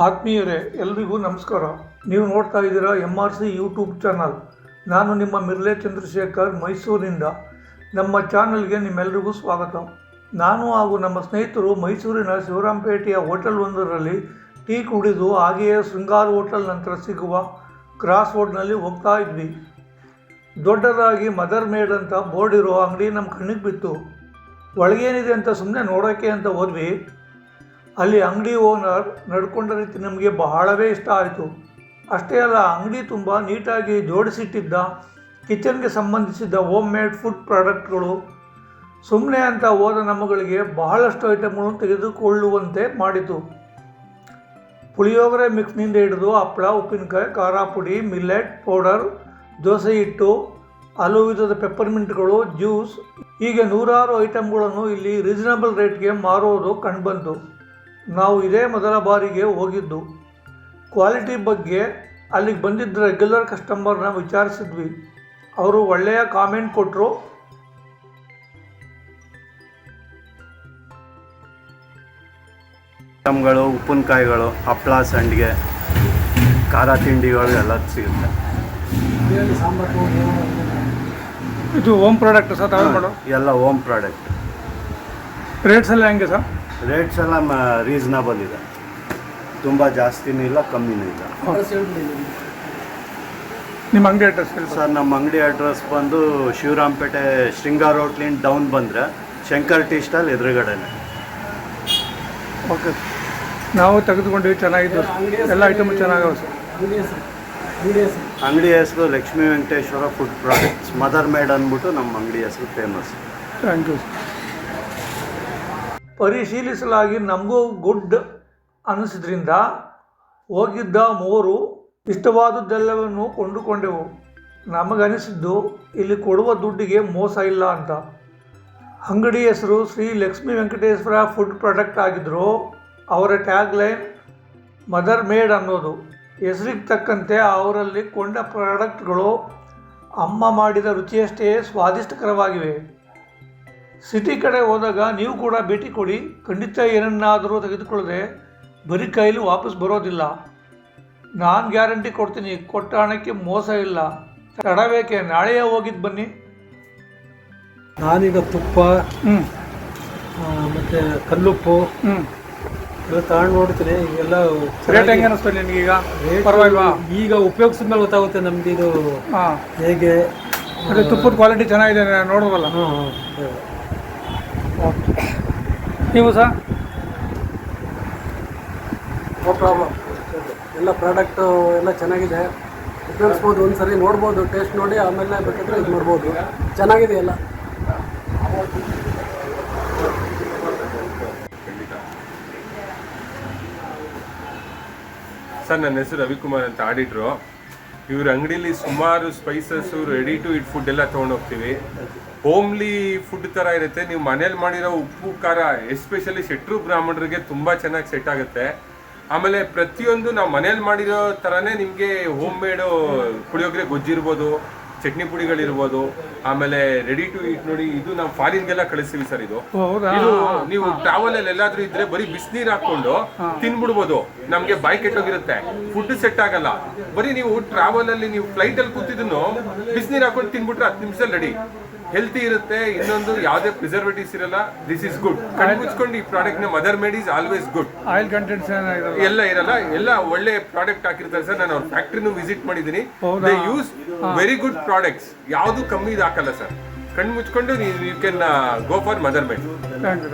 ಆತ್ಮೀಯರೇ, ಎಲ್ರಿಗೂ ನಮಸ್ಕಾರ. ನೀವು ನೋಡ್ತಾ ಇದ್ದೀರಾ MRC ಯೂಟ್ಯೂಬ್ ಚಾನಲ್. ನಾನು ನಿಮ್ಮ ಮಿರ್ಲೆ ಚಂದ್ರಶೇಖರ್, ಮೈಸೂರಿನಿಂದ. ನಮ್ಮ ಚಾನಲ್ಗೆ ನಿಮ್ಮೆಲ್ಲರಿಗೂ ಸ್ವಾಗತ. ನಾನು ಹಾಗೂ ನಮ್ಮ ಸ್ನೇಹಿತರು ಮೈಸೂರಿನ ಶಿವರಾಂಪೇಟೆಯ ಹೋಟೆಲ್ ಒಂದರಲ್ಲಿ ಟೀ ಕುಡಿದು ಹಾಗೆಯೇ ಶೃಂಗಾರ ಹೋಟೆಲ್ ನಂತರ ಸಿಗುವ ಕ್ರಾಸ್ ರೋಡ್ನಲ್ಲಿ ಹೋಗ್ತಾ ಇದ್ವಿ. ದೊಡ್ಡದಾಗಿ ಮದರ್ ಮೇಡ್ ಅಂತ ಬೋರ್ಡ್ ಇರೋ ಅಂಗಡಿ ನಮ್ಮ ಕಣ್ಣಿಗೆ ಬಿತ್ತು. ಒಳಗೇನಿದೆ ಅಂತ ಸುಮ್ಮನೆ ನೋಡೋಕ್ಕೆ ಅಂತ ಹೋದ್ವಿ. ಅಲ್ಲಿ ಅಂಗಡಿ ಓನರ್ ನಡ್ಕೊಂಡ ರೀತಿ ನಮಗೆ ಬಹಳವೇ ಇಷ್ಟ ಆಯಿತು. ಅಷ್ಟೇ ಅಲ್ಲ, ಅಂಗಡಿ ತುಂಬ ನೀಟಾಗಿ ಜೋಡಿಸಿಟ್ಟಿದ್ದ ಕಿಚನ್ಗೆ ಸಂಬಂಧಿಸಿದ ಹೋಮ್ ಮೇಡ್ ಫುಡ್ ಪ್ರಾಡಕ್ಟ್ಗಳು ಸುಮ್ಮನೆ ಅಂತ ಹೋದ ನಮ್ಮಗಳಿಗೆ ಬಹಳಷ್ಟು ಐಟಮ್ಗಳನ್ನು ತೆಗೆದುಕೊಳ್ಳುವಂತೆ ಮಾಡಿತು. ಪುಳಿಯೋಗರೆ ಮಿಕ್ಸ್ನಿಂದ ಹಿಡಿದು ಹಪ್ಪಳ, ಉಪ್ಪಿನಕಾಯಿ, ಖಾರ ಪುಡಿ, ಮಿಲ್ಲೆಟ್ ಪೌಡರ್, ದೋಸೆ ಹಿಟ್ಟು, ಹಲವು ವಿಧದ ಪೆಪ್ಪರ್ಮಿಂಟ್ಗಳು, ಜ್ಯೂಸ್, ಹೀಗೆ ನೂರಾರು ಐಟಮ್ಗಳನ್ನು ಇಲ್ಲಿ ರೀಸನಬಲ್ ರೇಟ್ಗೆ ಮಾರೋದು ಕಂಡುಬಂತು. ನಾವು ಇದೇ ಮೊದಲ ಬಾರಿಗೆ ಹೋಗಿದ್ದು. ಕ್ವಾಲಿಟಿ ಬಗ್ಗೆ ಅಲ್ಲಿಗೆ ಬಂದಿದ್ದ ರೆಗ್ಯುಲರ್ ಕಸ್ಟಮರ್ನ ವಿಚಾರಿಸಿದ್ವಿ. ಅವರು ಒಳ್ಳೆಯ ಕಾಮೆಂಟ್ ಕೊಟ್ಟರು. ಐಟಮ್ಗಳು, ಉಪ್ಪಿನಕಾಯಿಗಳು, ಹಪ್ಪಳ, ಸಂಡಿಗೆ, ಖಾರ ತಿಂಡಿಗಳು ಎಲ್ಲ ಸಿಗುತ್ತೆ. ಇದು ಹೋಮ್ ಪ್ರಾಡಕ್ಟ್ ಸರ್, ತಗೊಂಡು ಎಲ್ಲ ಹೋಮ್ ಪ್ರಾಡಕ್ಟ್. ರೇಟ್ಸ್ ಎಲ್ಲ ಹೆಂಗೆ ಸರ್? ರೇಟ್ಸ್ ಎಲ್ಲ ರೀಸನಬಲ್ ಇದೆ, ತುಂಬ ಜಾಸ್ತಿನೂ ಇಲ್ಲ, ಕಮ್ಮಿನೂ ಇಲ್ಲ. ನಿಮ್ಮ ಅಂಗಡಿ ಅಡ್ರೆಸ್ ಹೇಳಿ ಸರ್. ನಮ್ಮ ಅಂಗಡಿ ಅಡ್ರೆಸ್ ಬಂದು ಶಿವರಾಂಪೇಟೆ ಶೃಂಗಾರ ಹೋಟ್ಲಿಂದ ಡೌನ್ ಬಂದರೆ ಶಂಕರ್ ಟೀ ಸ್ಟಾಲ್ ಎದುರುಗಡೆನೆ. ಓಕೆ, ನಾವು ತೆಗೆದುಕೊಂಡ್ವಿ, ಚೆನ್ನಾಗಿದ್ದು ಎಲ್ಲ ಐಟಮ್ ಚೆನ್ನಾಗವೆ ಸರ್. ಅಂಗಡಿ ಹೆಸರು Lakshmi Venkateshwara food products, mother made ಅಂದ್ಬಿಟ್ಟು ನಮ್ಮ ಅಂಗಡಿ ಹೆಸರು ಫೇಮಸ್. Thank you. ಪರಿಶೀಲಿಸಲಾಗಿ ನಮಗೂ ಗುಡ್ ಅನ್ನಿಸಿದ್ರಿಂದ ಹೋಗಿದ್ದ ಮೂವರು ಇಷ್ಟವಾದದ್ದೆಲ್ಲವನ್ನು ಕೊಂಡುಕೊಂಡೆವು. ನಮಗನಿಸಿದ್ದು ಇಲ್ಲಿ ಕೊಡುವ ದುಡ್ಡಿಗೆ ಮೋಸ ಇಲ್ಲ ಅಂತ. ಅಂಗಡಿ ಹೆಸರು ಶ್ರೀ ಲಕ್ಷ್ಮೀ ವೆಂಕಟೇಶ್ವರ ಫುಡ್ ಪ್ರಾಡಕ್ಟ್ ಆಗಿದ್ದರೂ ಅವರ ಟ್ಯಾಗ್ಲೈನ್ ಮದರ್ ಮೇಡ್ ಅನ್ನೋದು. ಹೆಸರಿಗೆ ತಕ್ಕಂತೆ ಅವರಲ್ಲಿ ಕೊಂಡ ಪ್ರಾಡಕ್ಟ್ಗಳು ಅಮ್ಮ ಮಾಡಿದ ರುಚಿಯಷ್ಟೇ ಸ್ವಾದಿಷ್ಟಕರವಾಗಿವೆ. ಸಿಟಿ ಕಡೆ ಹೋದಾಗ ನೀವು ಕೂಡ ಭೇಟಿ ಕೊಡಿ. ಖಂಡಿತ ಏನನ್ನಾದರೂ ತೆಗೆದುಕೊಳ್ಳದೆ ಬರೀ ಕೈಲಿ ವಾಪಸ್ ಬರೋದಿಲ್ಲ. ನಾನು ಗ್ಯಾರಂಟಿ ಕೊಡ್ತೀನಿ, ಕೊಟ್ಟ ಹಣಕ್ಕೆ ಮೋಸ ಇಲ್ಲ. ತಡಬೇಕೆ, ನಾಳೆಯೇ ಹೋಗಿದ್ದು ಬನ್ನಿ. ನಾನೀಗ ತುಪ್ಪ ಮತ್ತು ಕಲ್ಲುಪ್ಪು ಎಲ್ಲ ತಗೊಂಡು ನೋಡ್ತೀನಿ. ಇವೆಲ್ಲ ರೇಟ್ ಹೆಂಗೆ ಅನ್ನಿಸ್ತು ನಿಮಗೀಗ? ಪರವಾಗಿಲ್ವಾ? ಈಗ ಉಪಯೋಗಿಸಿದ ಮೇಲೆ ಗೊತ್ತಾಗುತ್ತೆ ನಮ್ದು ಇದು ಹೇಗೆ. ಅದೇ ತುಪ್ಪದ ಕ್ವಾಲಿಟಿ ಚೆನ್ನಾಗಿದೆ ನೋಡ್ಬೋದಲ್ಲ. ನೀವು ಸಹ ನೋ ಪ್ರಾಬ್ಲಮ್. ಎಲ್ಲ ಪ್ರಾಡಕ್ಟು ಎಲ್ಲ ಚೆನ್ನಾಗಿದೆ, ಉಪಯೋಗಿಸ್ಬೋದು. ಒಂದು ಸರಿ ನೋಡ್ಬೋದು, ಟೇಸ್ಟ್ ನೋಡಿ ಆಮೇಲೆ ಬೇಕಾದರೆ ಇದು ಮಾಡ್ಬೋದು. ಚೆನ್ನಾಗಿದೆ ಎಲ್ಲ. ಸರ್, ನನ್ನ ಹೆಸರು ರವಿಕುಮಾರ್ ಅಂತ, ಆಡಿಟ್ರು. ಇವ್ರ ಅಂಗಡಿಲಿ ಸುಮಾರು spices, ready to eat food ಎಲ್ಲ ತೊಗೊಂಡೋಗ್ತೀವಿ. ಹೋಮ್ಲಿ ಫುಡ್ ಥರ ಇರುತ್ತೆ. ನೀವು ಮನೇಲಿ ಮಾಡಿರೋ ಉಪ್ಪು ಖಾರ ಎಸ್ಪೆಷಲಿ ಶೆಟ್ರು ಬ್ರಾಹ್ಮಣರಿಗೆ ತುಂಬ ಚೆನ್ನಾಗಿ ಸೆಟ್ ಆಗುತ್ತೆ. ಆಮೇಲೆ ಪ್ರತಿಯೊಂದು ನಾವು ಮನೇಲಿ ಮಾಡಿರೋ ಥರನೇ ನಿಮಗೆ ಹೋಮ್ ಮೇಡು ಪುಳಿಯೋಗರೆ ಗೊಜ್ಜಿರ್ಬೋದು, ಚಟ್ನಿ ಪುಡಿಗಳಿರ್ಬೋದು. ಆಮೇಲೆ ರೆಡಿ ಟು ಈಟ್ ನೋಡಿ, ಇದು ನಾವು ಫಾರಿನ್ಗೆಲ್ಲ ಕಳಿಸ್ತೀವಿ ಸರ್. ಇದು ನೀವು ಟ್ರಾವೆಲ್ ಅಲ್ಲಿ ಎಲ್ಲಾದ್ರೂ ಇದ್ರೆ ಬರೀ ಬಿಸಿನೀರು ಹಾಕೊಂಡು ತಿನ್ಬಿಡ್ಬೋದು. ನಮ್ಗೆ ಬಾಯಿ ಕೆಟ್ಟೋಗಿರುತ್ತೆ, ಫುಡ್ ಸೆಟ್ ಆಗಲ್ಲ. ಬರೀ ನೀವು ಟ್ರಾವೆಲ್ ಅಲ್ಲಿ ನೀವು ಫ್ಲೈಟ್ ಅಲ್ಲಿ ಕೂತಿದ್ದನ್ನು ಬಿಸಿನೀರು ಹಾಕೊಂಡು ತಿನ್ಬಿಟ್ರೆ 10 ನಿಮಿಷದಲ್ಲಿ ರೆಡಿ. ಹೆಲ್ತಿ ಇರುತ್ತೆ. ಇನ್ನೊಂದು ಯಾವುದೇ ಪ್ರಿಸರ್ವೇಟಿವ್ಸ್ ಇರಲ್ಲ. This is good. ಕಣ್ಣು ಮುಚ್ಕೊಂಡು ಈ ಪ್ರಾಡಕ್ಟ್ ನ mother made is always good. Oil contents ಎಲ್ಲ ಇರಲ್ಲ, ಎಲ್ಲ ಒಳ್ಳೆ ಪ್ರಾಡಕ್ಟ್ ಹಾಕಿರ್ತಾರೆ ಸರ್. ನಾನು ಅವ್ರ ಫ್ಯಾಕ್ಟ್ರಿನೂ ವಿಸಿಟ್ ಮಾಡಿದ್ದೀನಿ. They use very good products. ಯಾವುದು ಕಮ್ಮಿ ಇದು ಹಾಕಲ್ಲ ಸರ್. ಕಣ್ಣು ಮುಚ್ಕೊಂಡು you can go for mother made. Thank you.